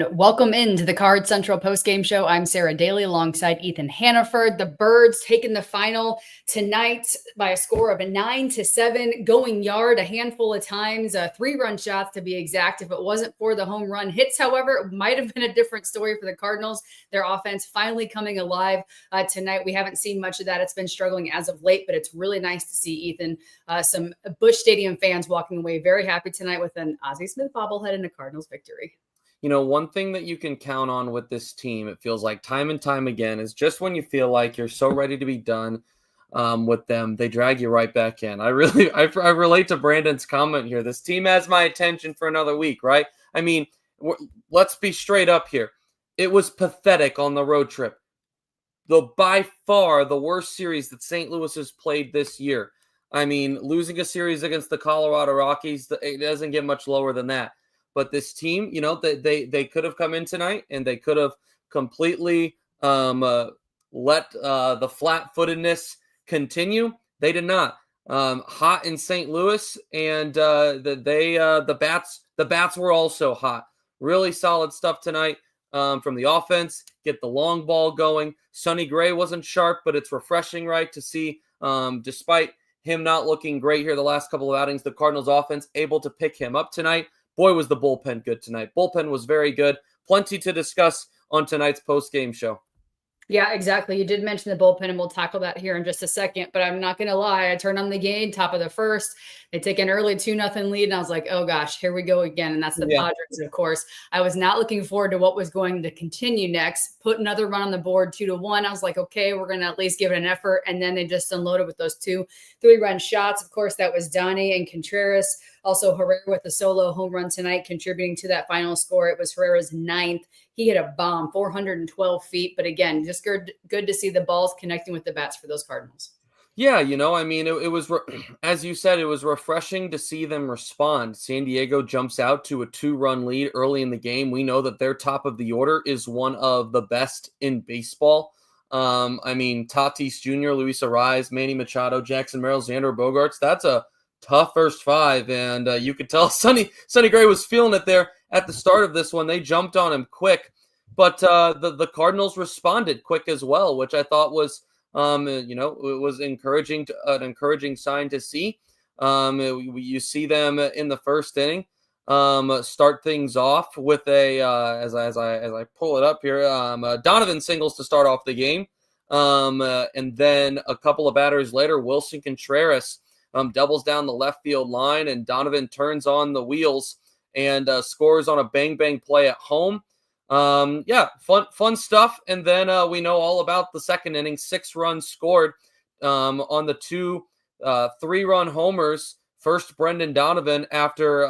And welcome into the Cards Central Postgame Show. I'm Sara Dayley alongside Ethan Hannaford. The Birds taking the final tonight by a score of a 9-7, going yard a handful of times, 3-run shots to be exact. If it wasn't for the home run hits, however, it might have been a different story for the Cardinals. Their offense finally coming alive tonight. We haven't seen much of that. It's been struggling as of late, but it's really nice to see, Ethan, some Busch Stadium fans walking away very happy tonight with an Ozzie Smith bobblehead and a Cardinals victory. You know, one thing that you can count on with this team, it feels like time and time again, is just when you feel like you're so ready to be done with them, they drag you right back in. I relate to Brandon's comment here. This team has my attention for another week, right? I mean, let's be straight up here. It was pathetic on the road trip. By far the worst series that St. Louis has played this year. I mean, losing a series against the Colorado Rockies, it doesn't get much lower than that. But this team, you know, they could have come in tonight and they could have completely let the flat-footedness continue. They did not. Hot in St. Louis, and the bats were also hot. Really solid stuff tonight from the offense. Get the long ball going. Sonny Gray wasn't sharp, but it's refreshing, right, to see, despite him not looking great here the last couple of outings, the Cardinals offense able to pick him up tonight. Boy, was the bullpen good tonight. Bullpen was very good. Plenty to discuss on tonight's post-game show. Yeah, exactly. You did mention the bullpen, and we'll tackle that here in just a second. But I'm not going to lie. I turned on the game, top of the first. They take an early 2-0 lead, and I was like, oh, gosh, here we go again. And that's the Padres, of course. I was not looking forward to what was going to continue next. Put another run on the board, 2-1. I was like, okay, we're going to at least give it an effort. And then they just unloaded with those 2 3-run shots. Of course, that was Donnie and Contreras. Also, Herrera with a solo home run tonight, contributing to that final score. It was Herrera's 9th. He hit a bomb, 412 feet. But again, just good to see the balls connecting with the bats for those Cardinals. Yeah, you know, I mean, it was, as you said, it was refreshing to see them respond. San Diego jumps out to a 2-run lead early in the game. We know that their top of the order is one of the best in baseball. I mean, Tatis Jr., Luis Arraez, Manny Machado, Jackson Merrill, Xander Bogaerts. That's a tough first 5, and you could tell Sonny Gray was feeling it there at the start of this one. They jumped on him quick, but the Cardinals responded quick as well, which I thought was, you know, it was an encouraging sign to see. You see them in the first inning start things off with a as I pull it up here, Donovan singles to start off the game, and then a couple of batters later, Wilson Contreras doubles down the left field line, and Donovan turns on the wheels and scores on a bang play at home. Fun stuff. And then we know all about the second inning, 6 runs scored on the 2 3-run homers. First, Brendan Donovan after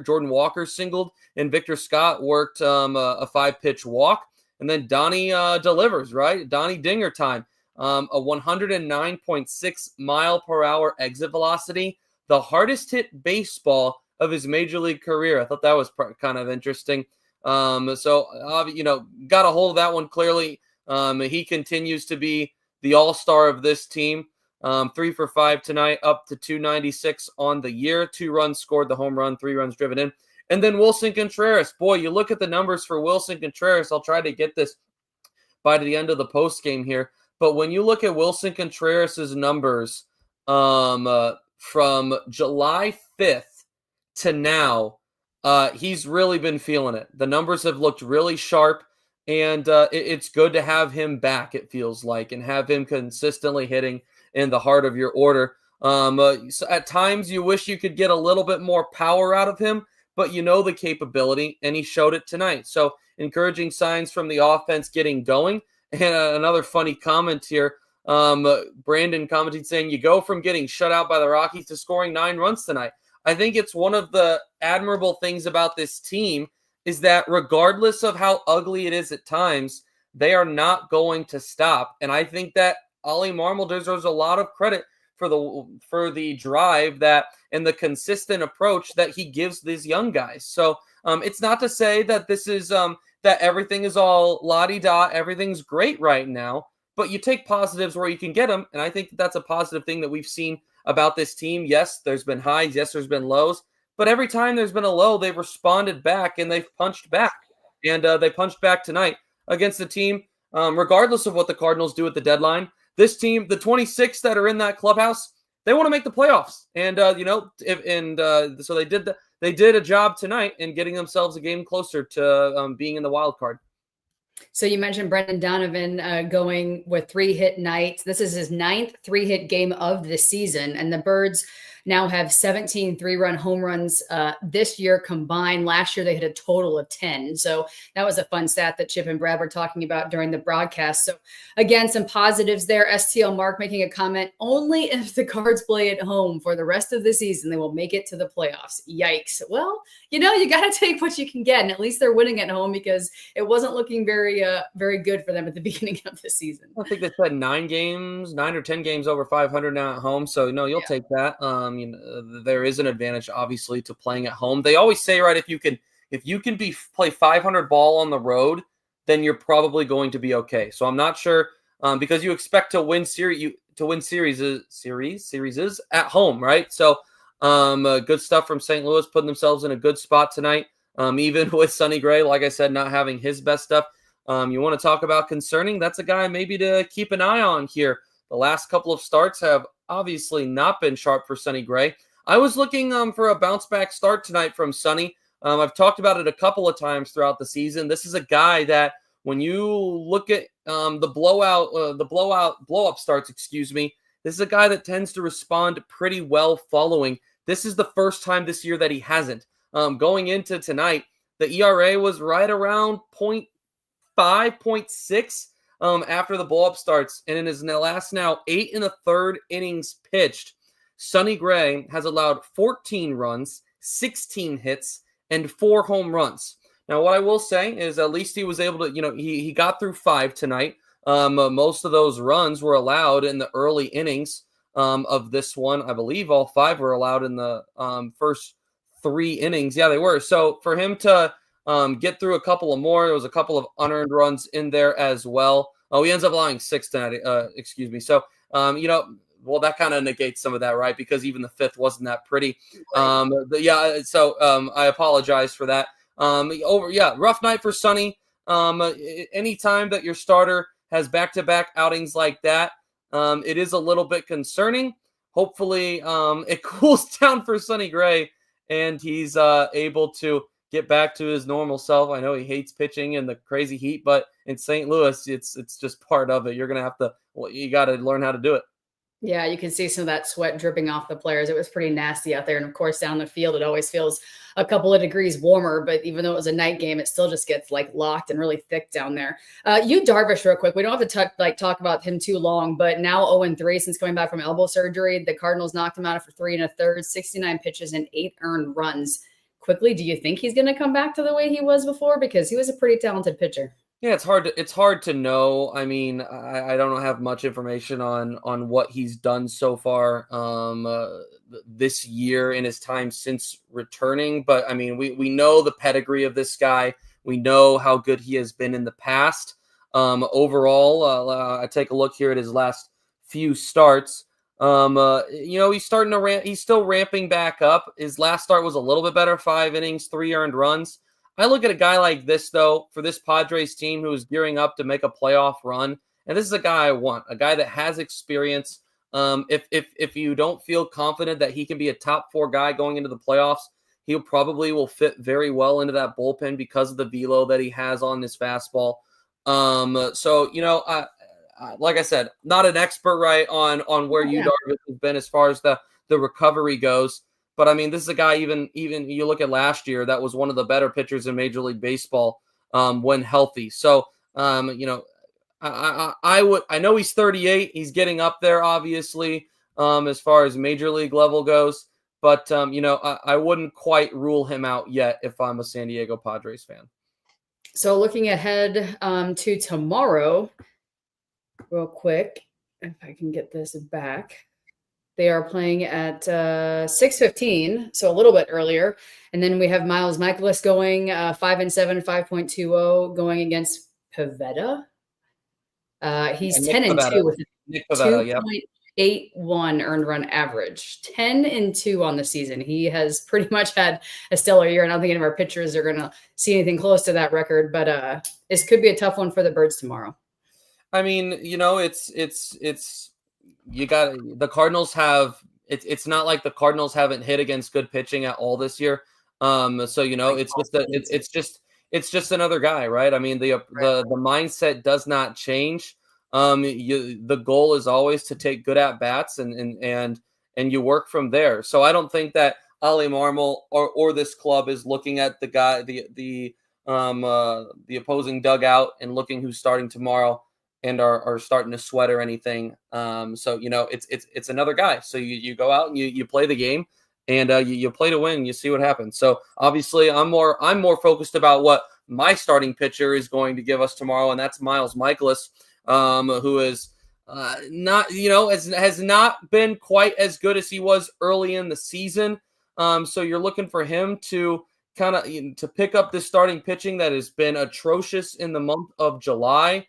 Jordan Walker singled, and Victor Scott worked a 5-pitch walk. And then Donnie delivers, right? Donnie Dinger time. A 109.6 mile per hour exit velocity, the hardest hit baseball of his major league career. I thought that was kind of interesting. You know, got a hold of that one clearly. He continues to be the all-star of this team. 3 for 5 tonight, up to 296 on the year. 2 runs scored, the home run, 3 runs driven in. And then Wilson Contreras. Boy, you look at the numbers for Wilson Contreras. I'll try to get this by the end of the post game here. But when you look at Wilson Contreras' numbers from July 5th to now, he's really been feeling it. The numbers have looked really sharp, and it's good to have him back, it feels like, and have him consistently hitting in the heart of your order. So at times you wish you could get a little bit more power out of him, but you know the capability, and he showed it tonight. So encouraging signs from the offense getting going. And another funny comment here, Brandon commented saying, you go from getting shut out by the Rockies to scoring 9 runs tonight. I think it's one of the admirable things about this team is that regardless of how ugly it is at times, they are not going to stop. And I think that Ollie Marmol deserves a lot of credit for the drive that and the consistent approach that he gives these young guys. So it's not to say that this is that everything is all la-di-da, everything's great right now, but you take positives where you can get them, and I think that's a positive thing that we've seen about this team. Yes, there's been highs, yes, there's been lows, but every time there's been a low, they've responded back and they've punched back. And they punched back tonight against the team, regardless of what the Cardinals do at the deadline. This team, the 26 that are in that clubhouse, they want to make the playoffs. And, so they did a job tonight in getting themselves a game closer to being in the wild card. So you mentioned Brendan Donovan going with 3-hit nights. This is his 9th 3-hit game of the season. And the Birds now have 17 3-run home runs this year combined. Last year, they had a total of 10. So that was a fun stat that Chip and Brad were talking about during the broadcast. So again, some positives there. STL Mark making a comment, only if the Cards play at home for the rest of the season, they will make it to the playoffs. Yikes. Well, you got to take what you can get. And at least they're winning at home, because it wasn't looking very good for them at the beginning of the season. I think they said 9 or 10 games over 500 now at home. So, you'll take that. There is an advantage, obviously, to playing at home. They always say, right, if you can play 500 ball on the road, then you're probably going to be okay. So I'm not sure, because you expect to win series at home, right? So good stuff from St. Louis, putting themselves in a good spot tonight. Even with Sonny Gray, like I said, not having his best stuff. You want to talk about concerning? That's a guy maybe to keep an eye on here. The last couple of starts have obviously not been sharp for Sonny Gray. I was looking for a bounce back start tonight from Sonny. I've talked about it a couple of times throughout the season. This is a guy that when you look at the blow up starts, this is a guy that tends to respond pretty well following. This is the first time this year that he hasn't. Going into tonight, the ERA was right around 0.5, 0.6 after the blow up starts. And in his last 8 1/3 innings pitched, Sonny Gray has allowed 14 runs, 16 hits, and 4 home runs. Now, what I will say is at least he was able to, he got through 5 tonight. Most of those runs were allowed in the early innings of this one. I believe all 5 were allowed in the first 3 innings. Yeah, they were. So for him to get through a couple of more, there was a couple of unearned runs in there as well. Oh, he ends up allowing 6 tonight. So, well, that kind of negates some of that, right? Because even the 5th wasn't that pretty. So I apologize for that. Rough night for Sonny. Anytime that your starter has back-to-back outings like that, it is a little bit concerning. Hopefully, it cools down for Sonny Gray and he's able to get back to his normal self. I know he hates pitching in the crazy heat, but in St. Louis, it's just part of it. You're going to have to, you got to learn how to do it. Yeah, you can see some of that sweat dripping off the players. It was pretty nasty out there. And of course, down the field, it always feels a couple of degrees warmer. But even though it was a night game, it still just gets locked and really thick down there. Yu Darvish, real quick. We don't have to talk about him too long, but now 0-3 since coming back from elbow surgery. The Cardinals knocked him out for 3 1/3, 69 pitches and 8 earned runs. Quickly, do you think he's going to come back to the way he was before? Because he was a pretty talented pitcher. Yeah, it's hard to know. I mean, I don't have much information on what he's done so far this year in his time since returning. But I mean, we know the pedigree of this guy. We know how good he has been in the past. Overall, I take a look here at his last few starts. He's starting to he's still ramping back up. His last start was a little bit better, 5 innings, 3 earned runs. I look at a guy like this, though, for this Padres team who is gearing up to make a playoff run, and this is a guy I want, a guy that has experience. If you don't feel confident that he can be a top 4 guy going into the playoffs, he probably will fit very well into that bullpen because of the velo that he has on his fastball. Like I said, not an expert, right, on where Yu Darvish has been as far as the recovery goes. But I mean, this is a guy, even you look at last year, that was one of the better pitchers in Major League Baseball when healthy. So, I know he's 38. He's getting up there, obviously, as far as Major League level goes. But, I wouldn't quite rule him out yet if I'm a San Diego Padres fan. So looking ahead to tomorrow, real quick, if I can get this back. They are playing at 6:15, so a little bit earlier. And then we have Miles Michaelis going 5-7, 5.20, going against Pivetta. He's 10-2 with a .81 earned run average, 10-2 on the season. He has pretty much had a stellar year, and I don't think any of our pitchers are going to see anything close to that record. But this could be a tough one for the Birds tomorrow. I mean, it's you got the Cardinals have. It's not like the Cardinals haven't hit against good pitching at all this year. So it's just another guy, right? I mean, the mindset does not change. The goal is always to take good at bats and you work from there. So I don't think that Ali Marmol or this club is looking at the guy the opposing dugout and looking who's starting tomorrow and are starting to sweat or anything. So it's another guy. So you go out and you play the game and you play to win and you see what happens. So obviously I'm more focused about what my starting pitcher is going to give us tomorrow, and that's Miles Mikolas, who is not, has not been quite as good as he was early in the season. So you're looking for him to kind of to pick up this starting pitching that has been atrocious in the month of July.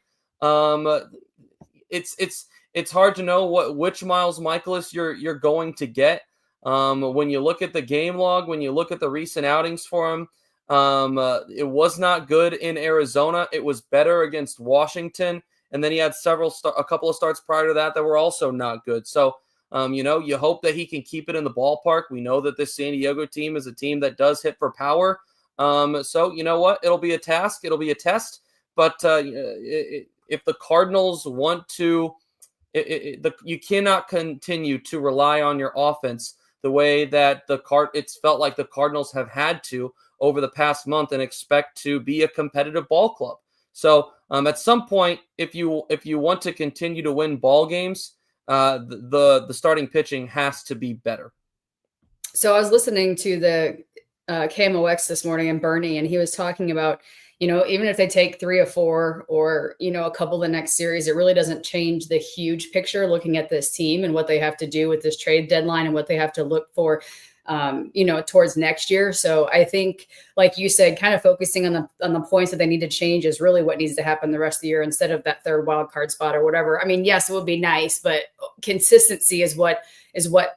It's hard to know which Miles Mikolas you're going to get. When you look at the game log, when you look at the recent outings for him, it was not good in Arizona. It was better against Washington, and then he had a couple of starts prior to that were also not good. So, you hope that he can keep it in the ballpark. We know that this San Diego team is a team that does hit for power. So you know what? It'll be a task. It'll be a test. But if the Cardinals want to, you cannot continue to rely on your offense the way that it's felt like the Cardinals have had to over the past month and expect to be a competitive ball club. So at some point, if you want to continue to win ball games, the starting pitching has to be better. So I was listening to the KMOX this morning and Bernie, and he was talking about, even if they take 3 or 4 or, a couple of the next series, it really doesn't change the huge picture looking at this team and what they have to do with this trade deadline and what they have to look for, towards next year. So I think, like you said, kind of focusing on the points that they need to change is really what needs to happen the rest of the year instead of that third wild card spot or whatever. I mean, yes, it would be nice, but consistency is what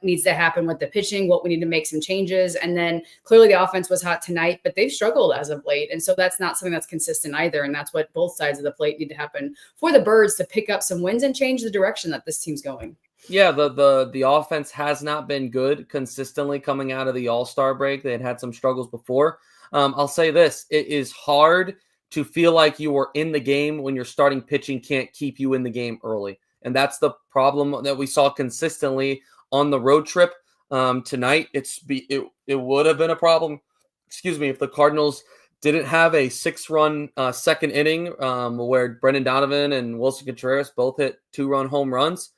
needs to happen with the pitching, what we need to make some changes. And then clearly the offense was hot tonight, but they've struggled as of late. And so that's not something that's consistent either. And that's what both sides of the plate need to happen for the Birds to pick up some wins and change the direction that this team's going. Yeah, the offense has not been good consistently coming out of the All-Star break. They had some struggles before. I'll say this. It is hard to feel like you are in the game when your starting pitching can't keep you in the game early. And that's the problem that we saw consistently on the road trip tonight. It would have been a problem, if the Cardinals didn't have a 6-run second inning where Brendan Donovan and Wilson Contreras both hit 2-run home runs.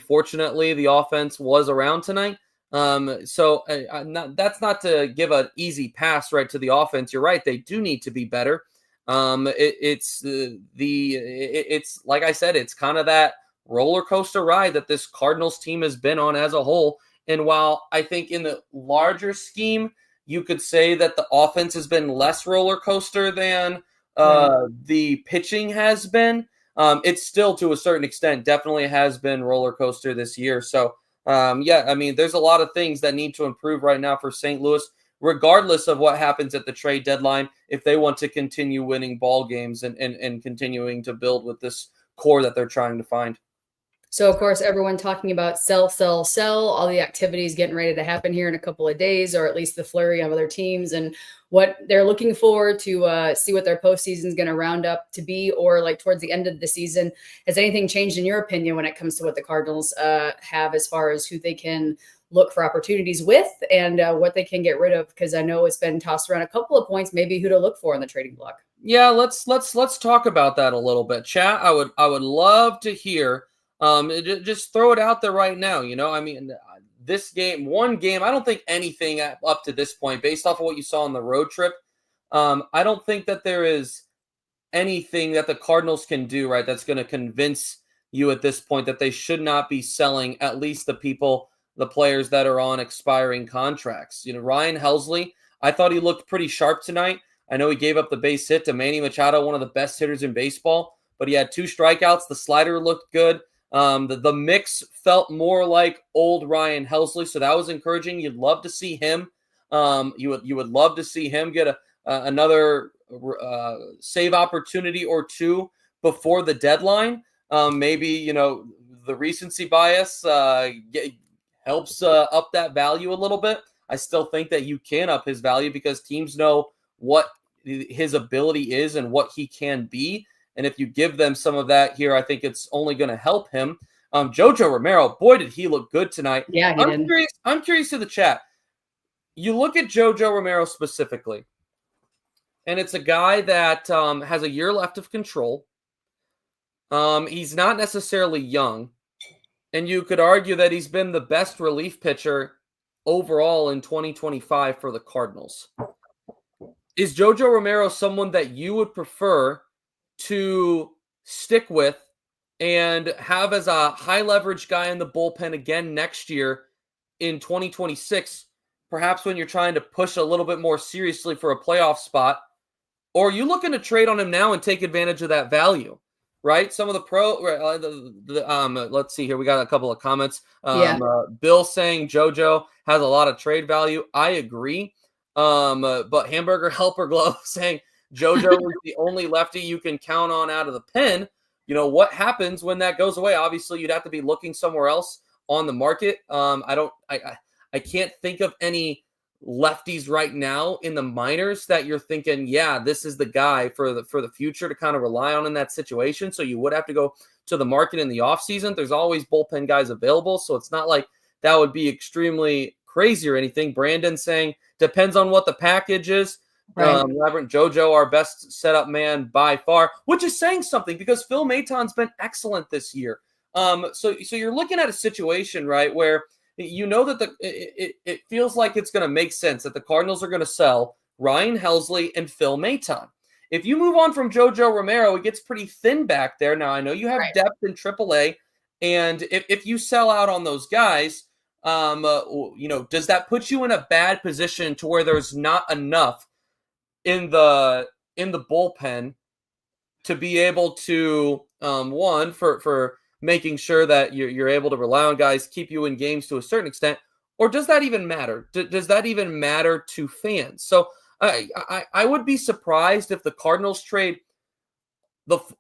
Fortunately, the offense was around tonight. So that's not to give an easy pass right to the offense. You're right; they do need to be better. It's like I said, it's kind of that roller coaster ride that this Cardinals team has been on as a whole. And while I think in the larger scheme, you could say that the offense has been less roller coaster than the pitching has been. It's still, to a certain extent, definitely has been roller coaster this year. So, there's a lot of things that need to improve right now for St. Louis, regardless of what happens at the trade deadline, if they want to continue winning ball games and continuing to build with this core that they're trying to find. So, of course, everyone talking about sell, all the activities getting ready to happen here in a couple of days, or at least the flurry of other teams and what they're looking for to see what their postseason is going to round up to be, or like towards the end of the season. Has anything changed in your opinion when it comes to what the Cardinals have as far as who they can look for opportunities with and what they can get rid of? Because I know it's been tossed around a couple of points, maybe who to look for in the trading block. Yeah, let's talk about that a little bit, chat. I would love to hear. Just throw it out there right now. This one game, I don't think anything up to this point, based off of what you saw on the road trip, I don't think that there is anything that the Cardinals can do, right, that's going to convince you at this point that they should not be selling at least the players that are on expiring contracts. Ryan Helsley, I thought he looked pretty sharp tonight. I know he gave up the base hit to Manny Machado, one of the best hitters in baseball, but he had 2 strikeouts. The slider looked good. The mix felt more like old Ryan Helsley, so that was encouraging. You'd love to see him. You would love to see him get another save opportunity or two before the deadline. Maybe the recency bias helps up that value a little bit. I still think that you can up his value because teams know what his ability is and what he can be. And if you give them some of that here, I think it's only going to help him. Jojo Romero, boy, did he look good tonight. Yeah, he did. I'm curious to the chat. You look at Jojo Romero specifically, and it's a guy that has a year left of control. He's not necessarily young, and you could argue that he's been the best relief pitcher overall in 2025 for the Cardinals. Is Jojo Romero someone that you would prefer to stick with and have as a high leverage guy in the bullpen again next year in 2026, perhaps when you're trying to push a little bit more seriously for a playoff spot? Or are you looking to trade on him now and take advantage of that value? Right? Some of the let's see here. We got a couple of comments. Bill saying Jojo has a lot of trade value. I agree. But Hamburger Helper Glove saying Jojo is the only lefty you can count on out of the pen. What happens when that goes away? Obviously, you'd have to be looking somewhere else on the market. I can't think of any lefties right now in the minors that you're thinking, yeah, this is the guy for the future to kind of rely on in that situation. So you would have to go to the market in the offseason. There's always bullpen guys available, so it's not like that would be extremely crazy or anything. Brandon saying depends on what the package is. Right. Reverend Jojo, our best setup man by far, which is saying something because Phil Maton's been excellent this year. So you're looking at a situation, right, where that it feels like it's going to make sense that the Cardinals are going to sell Ryan Helsley and Phil Maton. If you move on from Jojo Romero, it gets pretty thin back there. Now, I know you have depth in AAA, and if you sell out on those guys, does that put you in a bad position to where there's not enough in the bullpen to be able to for making sure that you're able to rely on guys, keep you in games to a certain extent, or does that even matter? Does that even matter to fans? So I would be surprised if the Cardinals trade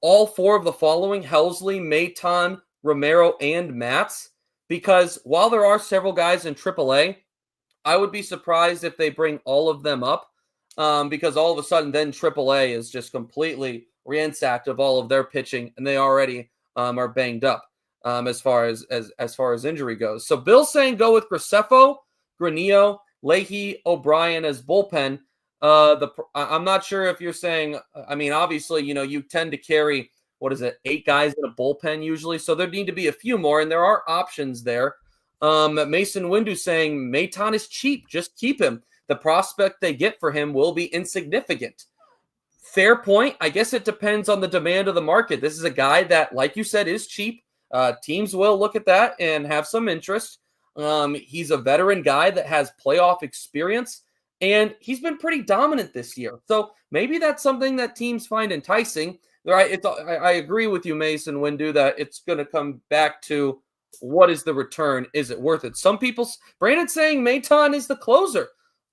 all four of the following: Helsley, Maton, Romero, and Matz, because while there are several guys in AAA, I would be surprised if they bring all of them up. Because all of a sudden then AAA is just completely ransacked of all of their pitching, and they already are banged up as far as injury goes. So Bill's saying go with Graceffo, Granillo, Leahy, O'Brien as bullpen. I'm not sure if you're saying, obviously, you tend to carry, 8 guys in a bullpen usually, so there need to be a few more, and there are options there. Mason Windu saying Maton is cheap, just keep him. The prospect they get for him will be insignificant. Fair point. I guess it depends on the demand of the market. This is a guy that, like you said, is cheap. Teams will look at that and have some interest. He's a veteran guy that has playoff experience, and he's been pretty dominant this year. So maybe that's something that teams find enticing. Right? I agree with you, Mason Windu, that it's going to come back to what is the return? Is it worth it? Some people, Brandon's saying Maton is the closer.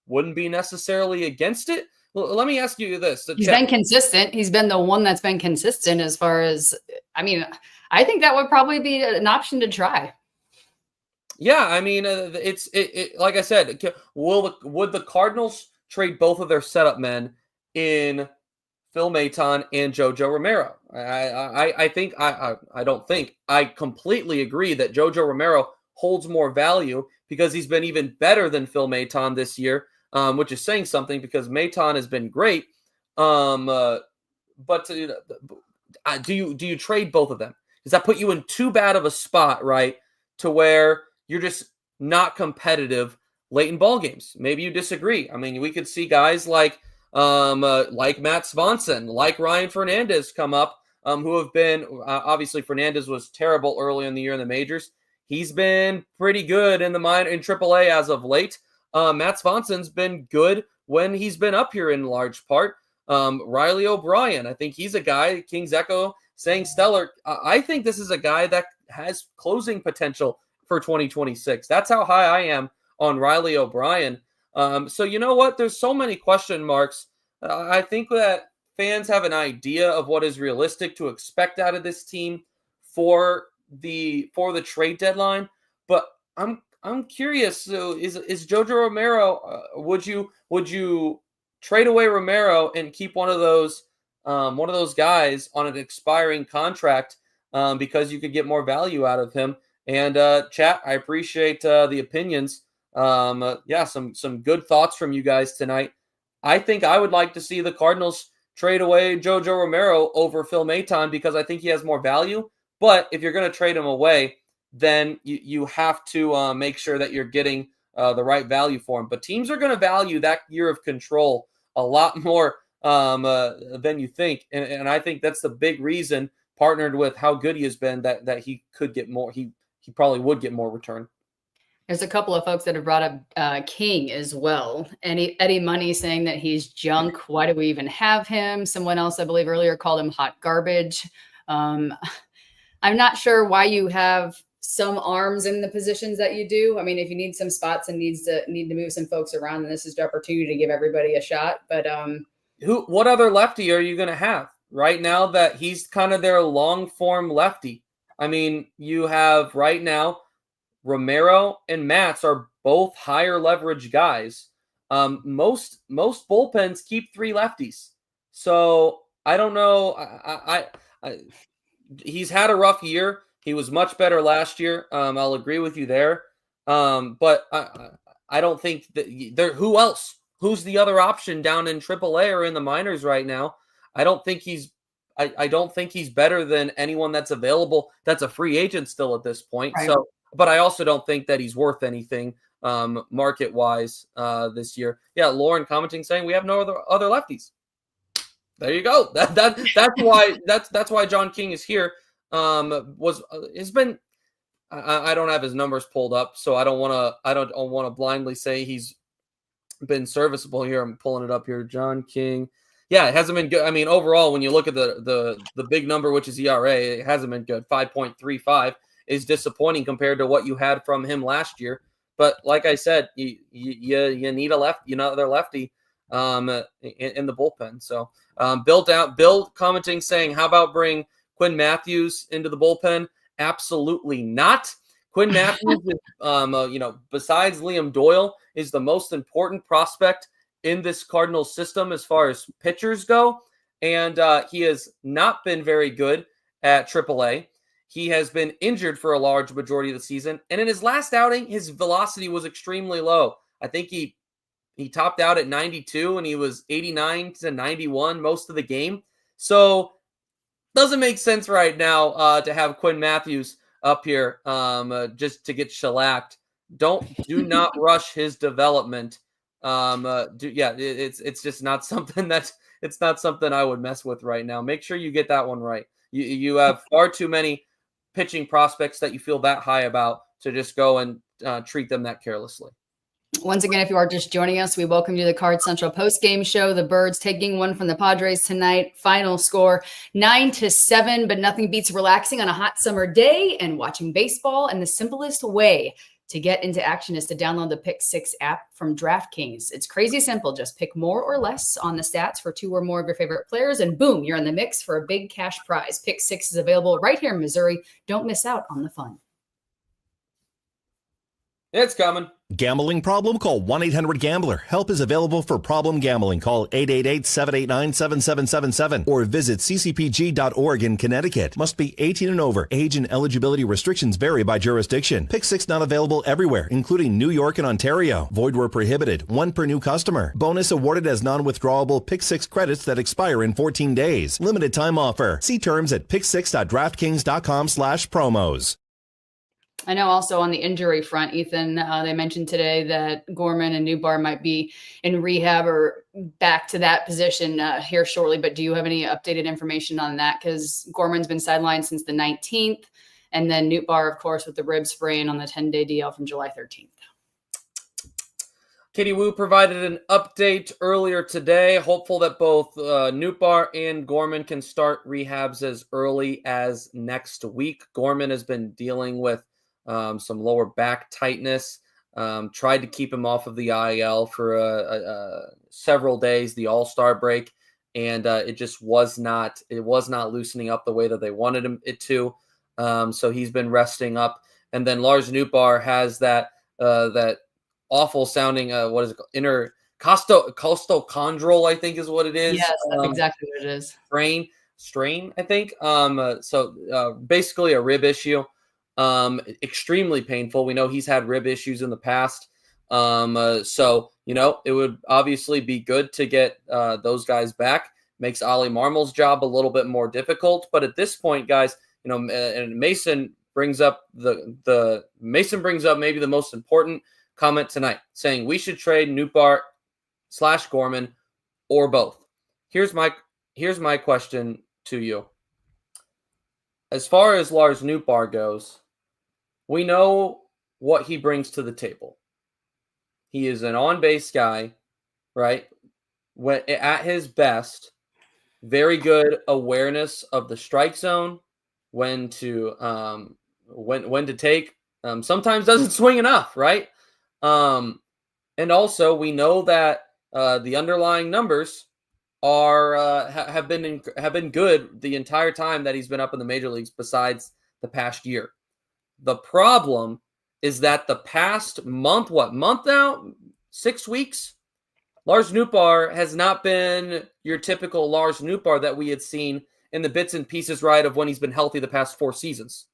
Wouldn't be necessarily against it. Well, let me ask you this. He's been consistent. He's been the one that's been consistent as far as, I think that would probably be an option to try. Yeah, it's like I said, would the Cardinals trade both of their setup men in Phil Maton and Jojo Romero? I completely agree that Jojo Romero holds more value because he's been even better than Phil Maton this year, which is saying something because Maton has been great. But do you trade both of them? Does that put you in too bad of a spot, right, to where you're just not competitive late in ball games? Maybe you disagree. We could see guys like Matt Swanson, like Ryan Fernandez come up, who have been obviously Fernandez was terrible early in the year in the majors. He's been pretty good in AAA as of late. Matt Swanson's been good when he's been up here in large part. Riley O'Brien, I think he's a guy, King's Echo saying stellar. I think this is a guy that has closing potential for 2026. That's how high I am on Riley O'Brien. So you know what? There's so many question marks. I think that fans have an idea of what is realistic to expect out of this team for the trade deadline, but I'm curious. So is Jojo Romero? Would you trade away Romero and keep one of those guys on an expiring contract because you could get more value out of him? And chat, I appreciate the opinions. Some good thoughts from you guys tonight. I think I would like to see the Cardinals trade away Jojo Romero over Phil Maton because I think he has more value. But if you're going to trade him away, then you have to make sure that you're getting the right value for him. But teams are going to value that year of control a lot more than you think. And I think that's the big reason, partnered with how good he has been, that he could get more. He probably would get more return. There's a couple of folks that have brought up King as well. Eddie Money saying that he's junk. Why do we even have him? Someone else, I believe earlier, called him hot garbage. I'm not sure why you have some arms in the positions that you do. I mean, if you need some spots and need to move some folks around, then this is the opportunity to give everybody a shot. But what other lefty are you going to have right now that he's kind of their long form lefty? I mean, you have right now Romero and Matz are both higher leverage guys. Most bullpens keep 3 lefties. So I don't know. He's had a rough year. He was much better last year. I'll agree with you there. But I don't think that there. Who else? Who's the other option down in AAA or in the minors right now? I don't think he's better than anyone that's available. That's a free agent still at this point. Right. So, but I also don't think that he's worth anything market wise this year. Yeah, Lauren commenting saying we have no other lefties. There you go. That's why John King is here. Has been. I don't have his numbers pulled up, so I don't want to blindly say he's been serviceable here. I'm pulling it up here. John King. Yeah, it hasn't been good. I mean, overall, when you look at the big number, which is ERA, it hasn't been good. 5.35 is disappointing compared to what you had from him last year. But like I said, you need another lefty in the bullpen. So Bill commenting saying, how about bring Quinn Matthews into the bullpen? Absolutely not. Quinn Matthews is, besides Liam Doyle, is the most important prospect in this Cardinals system as far as pitchers go. And he has not been very good at AAA. He has been injured for a large majority of the season. And in his last outing, his velocity was extremely low. I think he topped out at 92 and he was 89 to 91 most of the game. So doesn't make sense right now to have Quinn Matthews up here just to get shellacked. Do not rush his development. It's just not something it's not something I would mess with right now. Make sure you get that one right. You have far too many pitching prospects that you feel that high about to just go and treat them that carelessly. Once again, if you are just joining us, we welcome you to the Cards Central Postgame show. The Birds taking one from the Padres tonight. Final score 9-7, but nothing beats relaxing on a hot summer day and watching baseball. And the simplest way to get into action is to download the Pick 6 app from DraftKings. It's crazy simple. Just pick more or less on the stats for 2 or more of your favorite players, and boom, you're in the mix for a big cash prize. Pick 6 is available right here in Missouri. Don't miss out on the fun. It's coming. Gambling problem? Call 1-800-GAMBLER. Help is available for problem gambling. Call 888-789-7777 or visit ccpg.org in Connecticut. Must be 18 and over. Age and eligibility restrictions vary by jurisdiction. Pick 6 not available everywhere, including New York and Ontario. Void where prohibited. 1 per new customer. Bonus awarded as non-withdrawable Pick 6 credits that expire in 14 days. Limited time offer. See terms at pick6.draftkings.com/promos. I know also on the injury front, Ethan, they mentioned today that Gorman and Newbar might be in rehab or back to that position here shortly. But do you have any updated information on that? Because Gorman's been sidelined since the 19th. And then Newbar, of course, with the rib sprain on the 10-day DL from July 13th. Katie Wu provided an update earlier today, hopeful that both Nootbaar and Gorman can start rehabs as early as next week. Gorman has been dealing with some lower back tightness, tried to keep him off of the IL for several days, the All-Star break, and it just was not loosening up the way that they wanted it to. So he's been resting up. And then Lars Nootbaar has that awful sounding, what is it called? Costochondral, I think is what it is. Yes, that's exactly what it is. Strain, I think. So basically a rib issue. Extremely painful. We know he's had rib issues in the past. So, it would obviously be good to get those guys back. Makes Ollie Marmol's job a little bit more difficult. But at this point, guys, and Mason brings up maybe the most important comment tonight, saying we should trade Nootbaar / Gorman or both. Here's my question to you. As far as Lars Nootbaar goes, we know what he brings to the table. He is an on-base guy, right? When at his best, very good awareness of the strike zone, when to take. Sometimes doesn't swing enough, right? And also we know that the underlying numbers have been good the entire time that he's been up in the major leagues, besides the past year. The problem is that the past month now? 6 weeks? Lars Nootbaar has not been your typical Lars Nootbaar that we had seen in the bits and pieces, right, of when he's been healthy the past 4 seasons.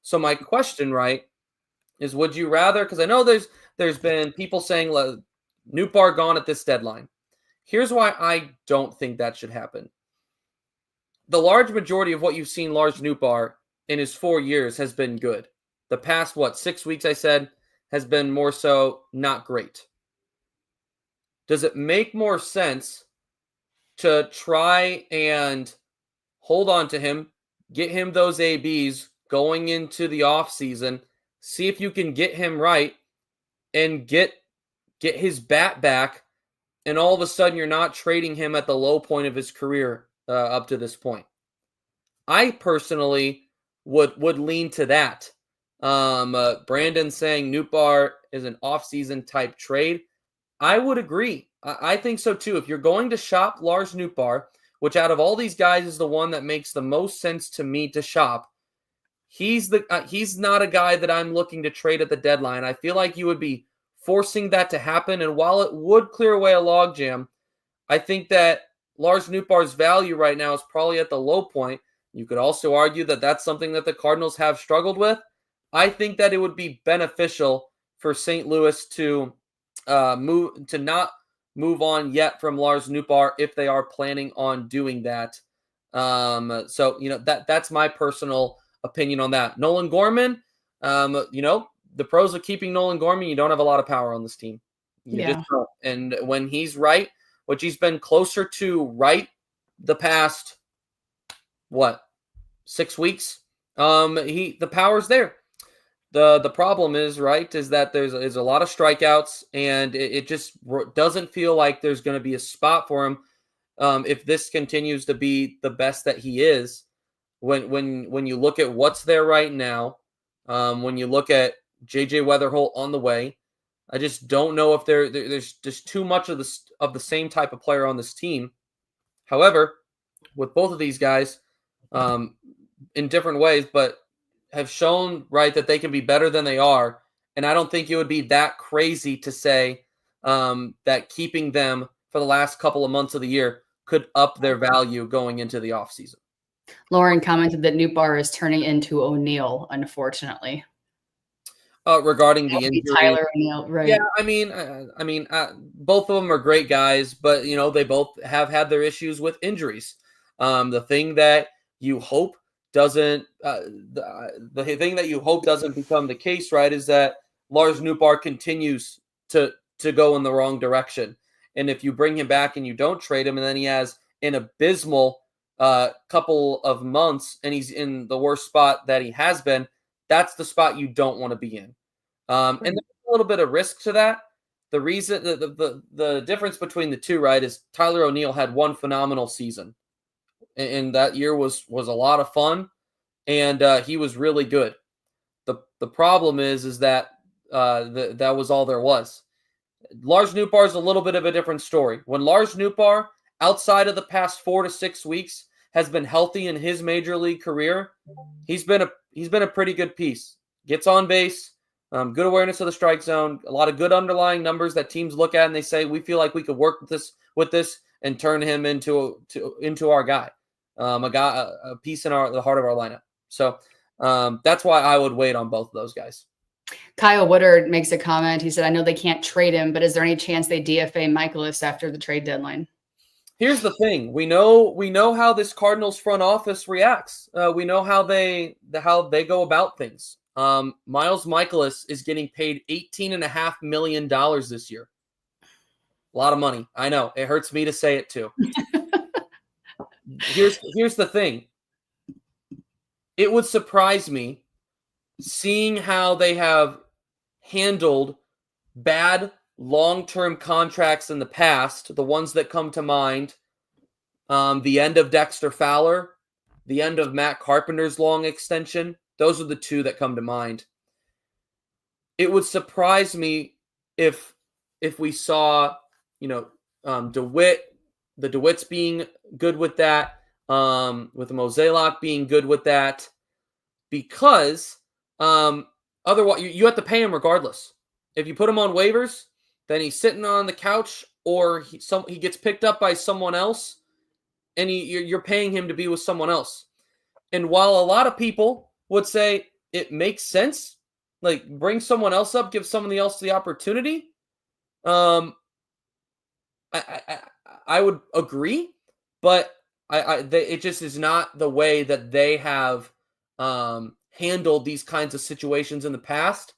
So my question, right, is would you rather, because I know there's been people saying Nootbaar gone at this deadline. Here's why I don't think that should happen. The large majority of what you've seen Lars Nootbaar in his 4 years has been good. The past, 6 weeks, I said, has been more so not great. Does it make more sense to try and hold on to him, get him those ABs going into the offseason, see if you can get him right, and get his bat back, and all of a sudden you're not trading him at the low point of his career up to this point? I personally would lean to that. Brandon saying Nootbaar is an offseason type trade. I would agree. I think so too. If you're going to shop Lars Nootbaar, which out of all these guys is the one that makes the most sense to me to shop, he's not a guy that I'm looking to trade at the deadline. I feel like you would be forcing that to happen, and while it would clear away a logjam, I think that Lars Nootbaar's value right now is probably at the low point. You could also argue that that's something that the Cardinals have struggled with. I think that it would be beneficial for St. Louis to not move on yet from Lars Nootbaar if they are planning on doing that. So that's my personal opinion on that. Nolan Gorman, the pros of keeping Nolan Gorman, you don't have a lot of power on this team. You just don't. And when he's right, which he's been closer to right the past 6 weeks, the power's there. The problem is that there's a lot of strikeouts, and it just doesn't feel like there's going to be a spot for him if this continues to be the best that he is. When you look at what's there right now, when you look at JJ Weatherholt on the way, I just don't know if there's just too much of the same type of player on this team. However, with both of these guys, in different ways, but have shown that they can be better than they are. And I don't think it would be that crazy to say that keeping them for the last couple of months of the year could up their value going into the offseason. Lauren commented that Nootbaar is turning into O'Neill, unfortunately. Regarding the injury, Tyler O'Neill, right? Yeah, I mean, both of them are great guys, but they both have had their issues with injuries. The thing that you hope doesn't the thing that you hope doesn't become the case, right, is that Lars Nootbaar continues to go in the wrong direction. And if you bring him back and you don't trade him, and then he has an abysmal couple of months and he's in the worst spot that he has been, that's the spot you don't want to be in. And there's a little bit of risk to that. the reason the difference between the two, right, is Tyler O'Neill had one phenomenal season, and that year was a lot of fun, and he was really good. The problem is that that was all there was. Lars Nootbaar is a little bit of a different story. When Lars Nootbaar, outside of the past 4 to 6 weeks, has been healthy in his major league career, he's been a pretty good piece. Gets on base, good awareness of the strike zone, a lot of good underlying numbers that teams look at and they say, we feel like we could work with this and turn him into our guy, a piece in the heart of our lineup. So that's why I would wait on both of those guys. Kyle Woodard makes a comment. He said, I know they can't trade him, but is there any chance they DFA Michaelis after the trade deadline? Here's the thing. We know how this Cardinals front office reacts. We know how they go about things. Miles Michaelis is getting paid $18.5 million this year. A lot of money. I know. It hurts me to say it too. Here's the thing. It would surprise me seeing how they have handled bad long-term contracts in the past, the ones that come to mind, the end of Dexter Fowler, the end of Matt Carpenter's long extension. Those are the two that come to mind. It would surprise me if we saw, DeWitt, the DeWitts being good with that, with the Mozeliak being good with that, because otherwise you have to pay him regardless. If you put him on waivers, then he's sitting on the couch, or he gets picked up by someone else, and you're paying him to be with someone else. And while a lot of people would say it makes sense, like bring someone else up, give someone else the opportunity, I would agree, but it just is not the way that they have handled these kinds of situations in the past.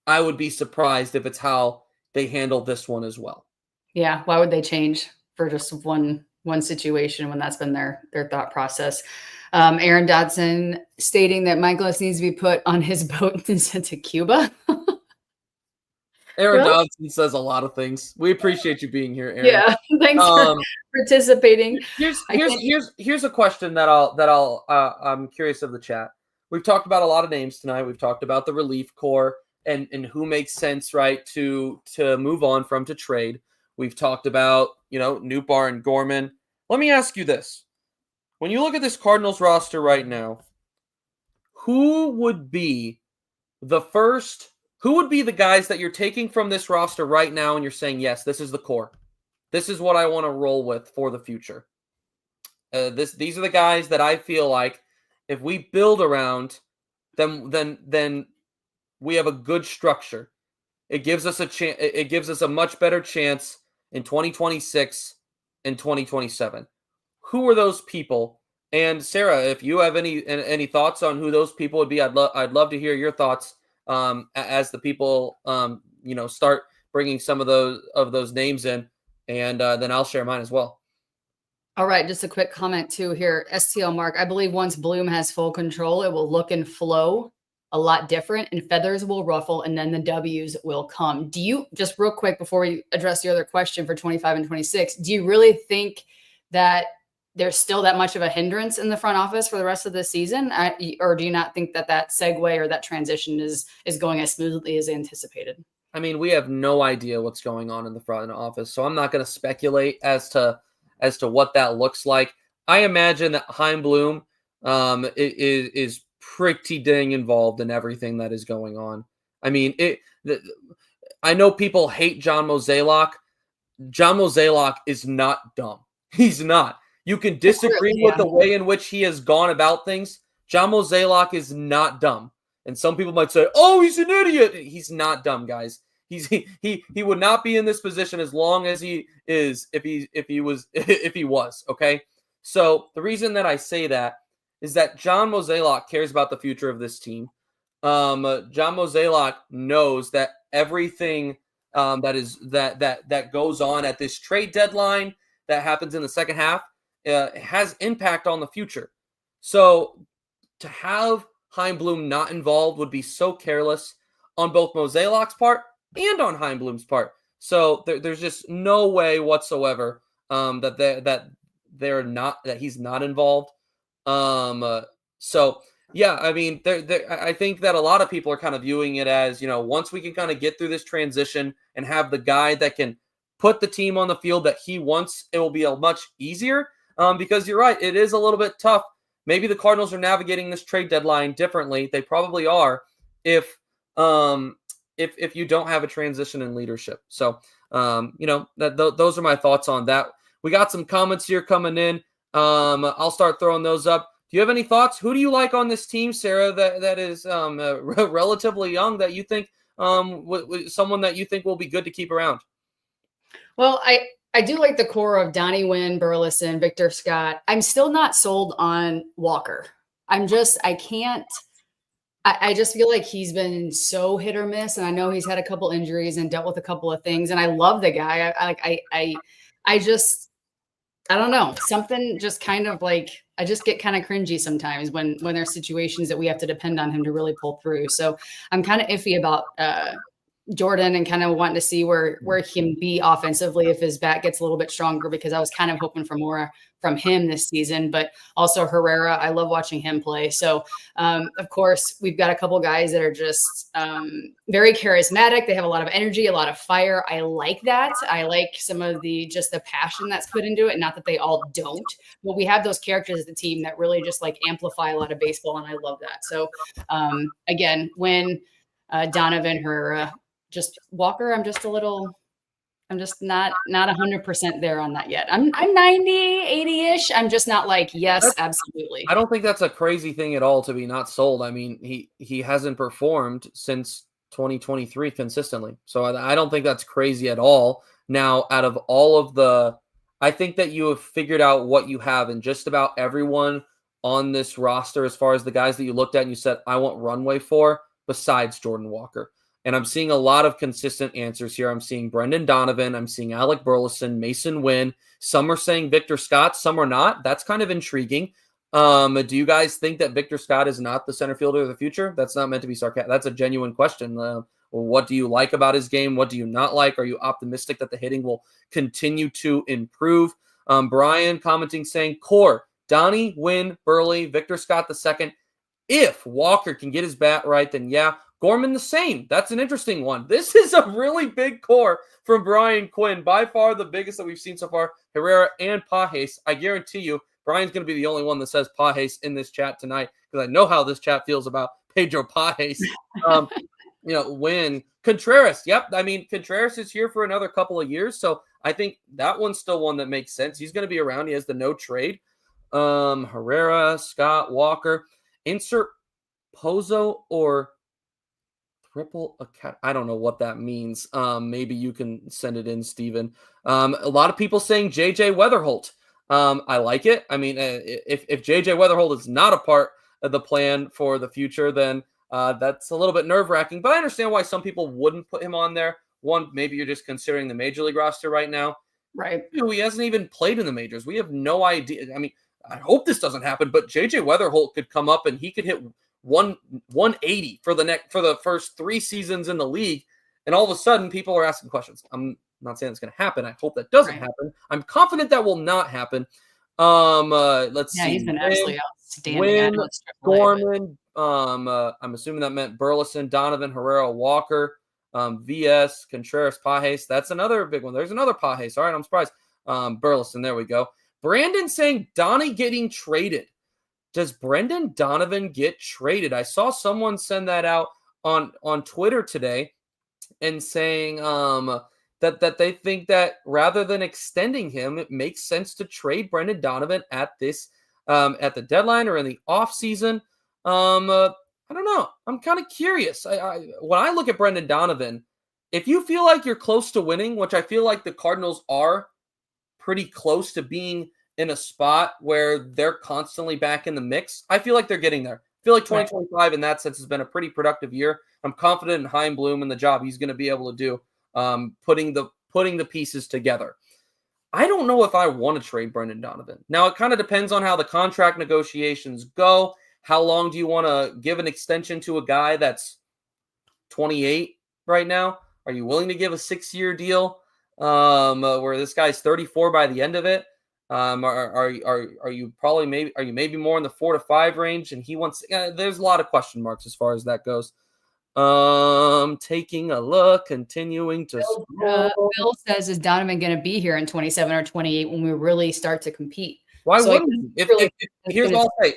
I would be surprised if it's how they handled this one as well. Yeah, why would they change for just one situation when that's been their thought process? Aaron Dodson stating that Michaelis needs to be put on his boat and sent to Cuba. Aaron Dodson says a lot of things. We appreciate you being here, Aaron. Yeah, thanks for participating. Here's a question that I'm curious of the chat. We've talked about a lot of names tonight. We've talked about the relief corps and who makes sense, right, to move on from, to trade. We've talked about, Nootbaar and Gorman. Let me ask you this. When you look at this Cardinals roster right now, who would be the guys that you're taking from this roster right now and you're saying, yes, this is the core. This is what I want to roll with for the future. These are the guys that I feel like if we build around them, then we have a good structure. It gives us it gives us a much better chance in 2026 and 2027. Who are those people? And Sarah, if you have any thoughts on who those people would be, I'd love to hear your thoughts as the people start bringing some of those names in, and then I'll share mine as well. All right, just a quick comment too here. STL Mark, I believe once Bloom has full control, it will look and flow a lot different, and feathers will ruffle, and then the W's will come. Do you, just real quick before we address the other question for 25 and 26, do you really think that there's still that much of a hindrance in the front office for the rest of the season? Or do you not think that segue or that transition is going as smoothly as anticipated? I mean, we have no idea what's going on in the front office, so I'm not going to speculate as to what that looks like. I imagine that Chaim Bloom is pretty dang involved in everything that is going on. I mean, I know people hate John Mozeliak. John Mozeliak is not dumb. He's not. You can disagree with the way in which he has gone about things. John Mozeliak is not dumb. And some people might say, "Oh, he's an idiot." He's not dumb, guys. He would not be in this position as long as he is if he was, okay? So the reason that I say that is that John Mozeliak cares about the future of this team. John Mozeliak knows that everything that goes on at this trade deadline that happens in the second half has impact on the future. So to have Chaim Bloom not involved would be so careless on both Mozeliak's part and on Chaim Bloom's part. So there's just no way whatsoever that he's not involved. So yeah, I mean, I think that a lot of people are kind of viewing it as, once we can kind of get through this transition and have the guy that can put the team on the field that he wants, it will be a much easier. Because you're right, it is a little bit tough. Maybe the Cardinals are navigating this trade deadline differently. They probably are if you don't have a transition in leadership. So, those are my thoughts on that. We got some comments here coming in. I'll start throwing those up. Do you have any thoughts? Who do you like on this team, Sarah, that is relatively young that you think someone that you think will be good to keep around? Well, I do like the core of Donnie Wynn, Burleson, Victor Scott. I'm still not sold on Walker. I just feel like he's been so hit or miss, and I know he's had a couple injuries and dealt with a couple of things, and I love the guy. I don't know. Something just kind of like, I just get kind of cringy sometimes when there's situations that we have to depend on him to really pull through. So I'm kind of iffy about Jordan and kind of wanting to see where he can be offensively if his bat gets a little bit stronger, because I was kind of hoping for more from him this season. But also Herrera, I love watching him play. So of course we've got a couple guys that are just very charismatic. They have a lot of energy, a lot of fire. I like that. I like some of the passion that's put into it. Not that they all don't, but we have those characters as the team that really just like amplify a lot of baseball, and I love that. So again, when Donovan, Herrera, just Walker, I'm just not 100% there on that yet. I'm 90, 80-ish. I'm just not like, yes, absolutely. I don't think that's a crazy thing at all to be not sold. I mean, he hasn't performed since 2023 consistently. So I don't think that's crazy at all. Now, out of all of I think that you have figured out what you have in just about everyone on this roster as far as the guys that you looked at and you said, I want runway for, besides Jordan Walker. And I'm seeing a lot of consistent answers here. I'm seeing Brendan Donovan. I'm seeing Alec Burleson, Mason Wynn. Some are saying Victor Scott. Some are not. That's kind of intriguing. Do you guys think that Victor Scott is not the center fielder of the future? That's not meant to be sarcastic. That's a genuine question. What do you like about his game? What do you not like? Are you optimistic that the hitting will continue to improve? Brian commenting saying, core, Donnie, Wynn, Burley, Victor Scott II. If Walker can get his bat right, then yeah. Gorman the same. That's an interesting one. This is a really big core from Brian Quinn. By far the biggest that we've seen so far. Herrera and Pages. I guarantee you, Brian's going to be the only one that says Pages in this chat tonight, because I know how this chat feels about Pedro Pages. Wynn. Contreras. Yep. I mean, Contreras is here for another couple of years, so I think that one's still one that makes sense. He's going to be around. He has the no trade. Herrera, Scott, Walker. Insert Pozo or triple account. I don't know what that means. Maybe you can send it in, Steven. A lot of people saying JJ Weatherholt. I like it. I mean, if JJ Weatherholt is not a part of the plan for the future, then that's a little bit nerve-wracking. But I understand why some people wouldn't put him on there. One, maybe you're just considering the major league roster right now. Right. He hasn't even played in the majors. We have no idea. I mean, I hope this doesn't happen, but JJ Weatherholt could come up and he could hit 180 for the first 3 seasons in the league, and all of a sudden people are asking questions. I'm not saying it's going to happen. I hope that doesn't happen. I'm confident that will not happen. Let's see. He's been absolutely outstanding. Wynn, Gorman. I'm assuming that meant Burleson, Donovan, Herrera, Walker, VS, Contreras, Pages. That's another big one. There's another Pages. All right, I'm surprised. Burleson. There we go. Brandon saying Donnie getting traded. Does Brendan Donovan get traded? I saw someone send that out on Twitter today and saying that they think that rather than extending him, it makes sense to trade Brendan Donovan at this at the deadline or in the offseason. I don't know. I'm kind of curious. When I look at Brendan Donovan, if you feel like you're close to winning, which I feel like the Cardinals are pretty close to being in a spot where they're constantly back in the mix, I feel like they're getting there. I feel like 2025 in that sense has been a pretty productive year. I'm confident in Chaim Bloom and the job he's going to be able to do, putting the pieces together. I don't know if I want to trade Brendan Donovan. Now, it kind of depends on how the contract negotiations go. How long do you want to give an extension to a guy that's 28 right now? Are you willing to give a 6-year deal where this guy's 34 by the end of it? Are you maybe more in the 4 to 5 range, and he wants? There's a lot of question marks as far as that goes. Taking a look, continuing to. Bill says, is Donovan going to be here in 27 or 28 when we really start to compete? Why wouldn't he? Here's what I'll say: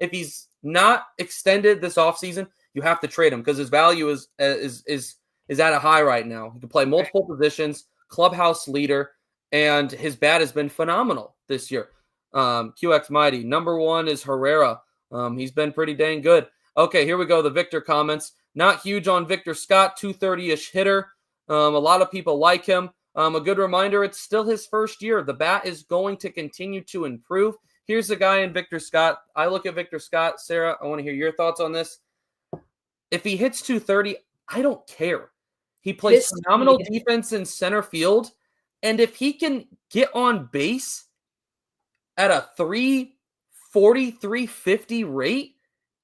if he's not extended this offseason, you have to trade him because his value is at a high right now. He can play multiple positions, clubhouse leader, and his bat has been phenomenal this year. QX Mighty. Number 1 is Herrera. He's been pretty dang good. Okay, here we go. The Victor comments. Not huge on Victor Scott, 230-ish hitter. A lot of people like him. A good reminder, it's still his first year. The bat is going to continue to improve. Here's the guy in Victor Scott. I look at Victor Scott. Sarah, I want to hear your thoughts on this. If he hits 230, I don't care. He plays phenomenal defense in center field. And if he can get on base at a 340, 350 rate,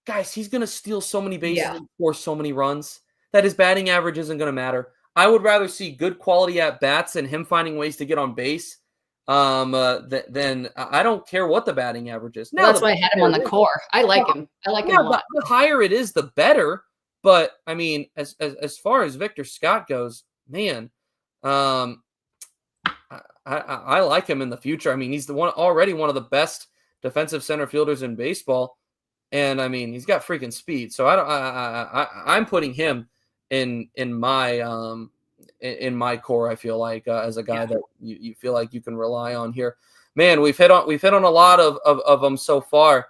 guys, he's going to steal so many bases and score so many runs that his batting average isn't going to matter. I would rather see good quality at bats and him finding ways to get on base than I don't care what the batting average is. Now, that's why I had him on the core. I like him. I like him a lot. The higher it is, the better. But I mean, as far as Victor Scott goes, man, I like him in the future. I mean, he's already one of the best defensive center fielders in baseball, and I mean, he's got freaking speed. So I'm putting him in my core. I feel like as a guy that you feel like you can rely on here. Man, we've hit on a lot of them so far.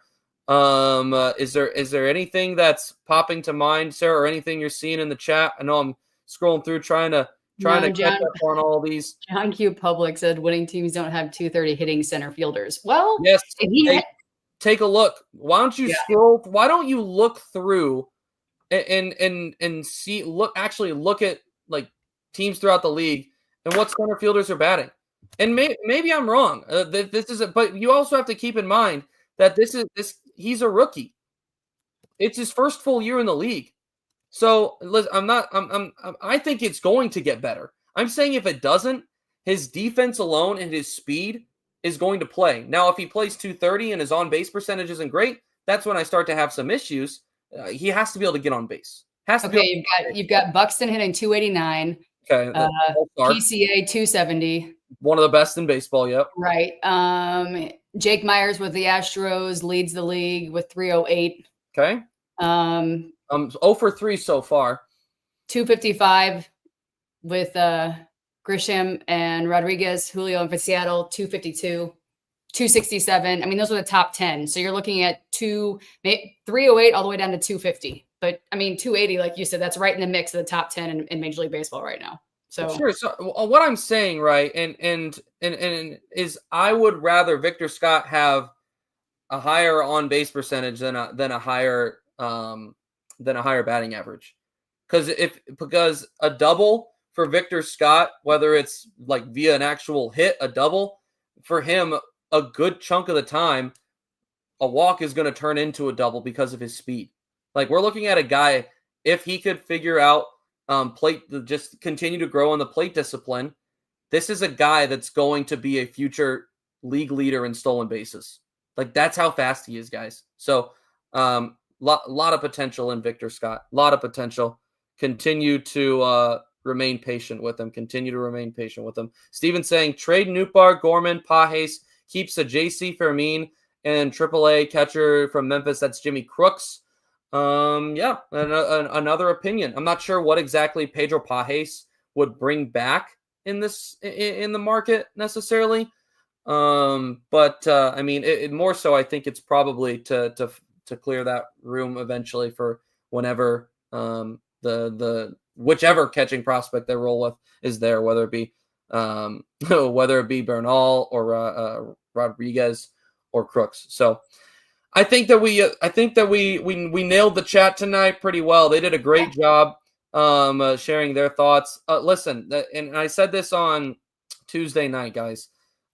Is there anything that's popping to mind, Sarah, or anything you're seeing in the chat? I know I'm scrolling through trying to catch up on all these. John Q. Public said winning teams don't have 230 hitting center fielders. Well, yes. Take a look. Why don't you scroll? Why don't you look through and see? Look at like teams throughout the league and what center fielders are batting. And maybe I'm wrong. But you also have to keep in mind that he's a rookie. It's his first full year in the league. So I think it's going to get better. I'm saying if it doesn't, his defense alone and his speed is going to play. Now, if he plays 230 and his on-base percentage isn't great, that's when I start to have some issues. He has to be able to get on base. You've got Buxton hitting 289. Okay. PCA 270. One of the best in baseball, yep. Right. Jake Myers with the Astros leads the league with 308. Okay. 0 for 3 so far. 255 with Grisham and Rodriguez, Julio and for Seattle, 252, 267. I mean, those are the top 10. So you're looking at 308 all the way down to 250. But I mean, 280, like you said, that's right in the mix of the top 10 in Major League Baseball right now. So sure. So what I'm saying, right, and is I would rather Victor Scott have a higher on base percentage than a higher batting average, because a double for Victor Scott, whether it's like via an actual hit, a double for him, a good chunk of the time, a walk is going to turn into a double because of his speed. Like, we're looking at a guy, if he could figure out just continue to grow in the plate discipline, this is a guy that's going to be a future league leader in stolen bases. Like, that's how fast he is, guys. So, lot of potential in Victor Scott. A lot of potential. Continue to remain patient with him. Steven saying, trade Nootbaar, Gorman, Pajes, keeps a JC Fermin, and AAA catcher from Memphis, that's Jimmy Crooks. Another opinion. I'm not sure what exactly Pedro Pajes would bring back in the market necessarily. But I mean, it more so, I think it's probably to clear that room eventually for whenever the whichever catching prospect they roll with is there, whether it be Bernal or Rodriguez or Crooks. So I think that we nailed the chat tonight pretty well. They did a great job sharing their thoughts. Listen, and I said this on Tuesday night, guys.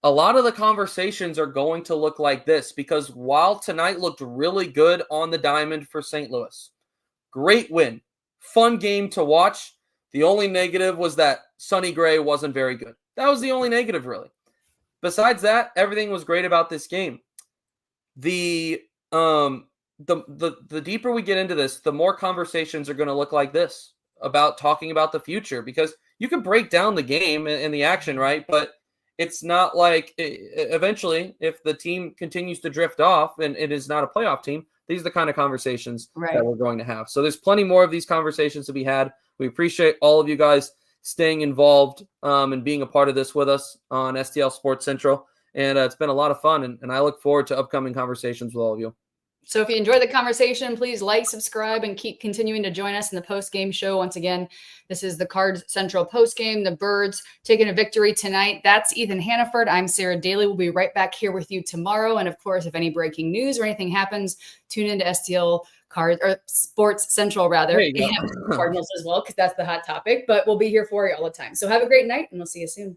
A lot of the conversations are going to look like this, because while tonight looked really good on the diamond for St. Louis, great win, fun game to watch. The only negative was that Sonny Gray wasn't very good. That was the only negative, really. Besides that, everything was great about this game. The deeper we get into this, the more conversations are going to look like this about talking about the future, because you can break down the game and the action, right? But it's not like eventually, if the team continues to drift off and it is not a playoff team, these are the kind of conversations that we're going to have. So there's plenty more of these conversations to be had. We appreciate all of you guys staying involved and being a part of this with us on STL Sports Central. And it's been a lot of fun, and I look forward to upcoming conversations with all of you. So if you enjoyed the conversation, please like, subscribe, and keep continuing to join us in the post-game show. Once again, this is the Cards Central Postgame. The Birds taking a victory tonight. That's Ethan Hannaford. I'm Sara Dayley. We'll be right back here with you tomorrow. And of course, if any breaking news or anything happens, tune into STL Cards or Sports Central rather. And Cardinals as well, because that's the hot topic. But we'll be here for you all the time. So have a great night, and we'll see you soon.